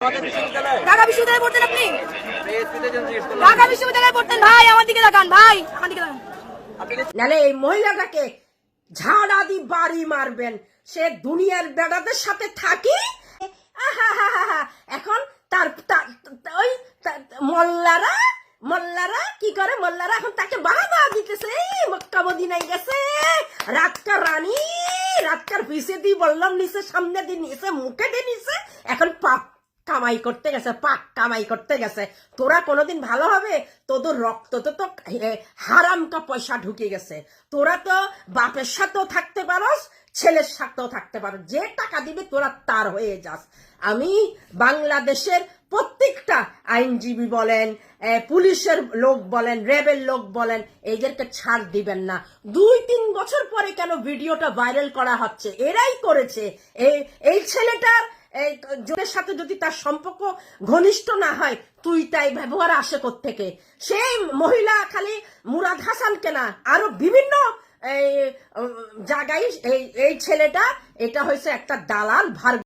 ঢাকা বিশ্ববিদ্যালয়ে পড়তেন আপনি? ঢাকা বিশ্ববিদ্যালয়ে পড়তেন ভাই? আমার দিকে তাকান ভাই, আমার দিকে তাকান। নালে এই মহিলাটাকে ঝাড়া দি বাড়ি মারবেন। সে দুনিয়ার বেড়াদের সাথে থাকি এখন তার ওই মোল্লারা কি করে? মোল্লারা এখন তাকে বাহাবা দিতেছে। মক্কা মদিনায় গেছে, রাতকার রানী, রাতকার পিছে দিয়ে বললাম নিচে, সামনে দিয়ে নিচে, মুখে দিয়ে নিচে, এখন পাপ কামাই করতে গেছে, পাক কামাই করতে গেছে। তোরা কোনোদিন ভালো হবে? তোদের রক্ত তো হারামকা পয়সা ঢুকে গেছে। তোরা তো বাপের সাথেও থাকতে পারস, ছেলের সাথেও থাকতে পারো, যে টাকা দিবে তোরা তার হয়ে যাস। আমি বাংলাদেশের প্রত্যেকটা আইনজীবী বলেন, পুলিশের লোক বলেন, র্যাবের লোক বলেন, এদেরকে ছাড় দিবেন না। 2-3 বছর পরে কেন ভিডিওটা ভাইরাল করা হচ্ছে? এরাই করেছে। এই ছেলেটার জনের সাথে যদি তার সম্পর্ক ঘনিষ্ঠ না হয়, তুই তাই ব্যবহার আসে কোত্থেকে? সেই মহিলা খালি মুরাদ হাসানকে না, আরো বিভিন্ন জায়গায় এই ছেলেটা, এটা হয়েছে একটা দালাল ভার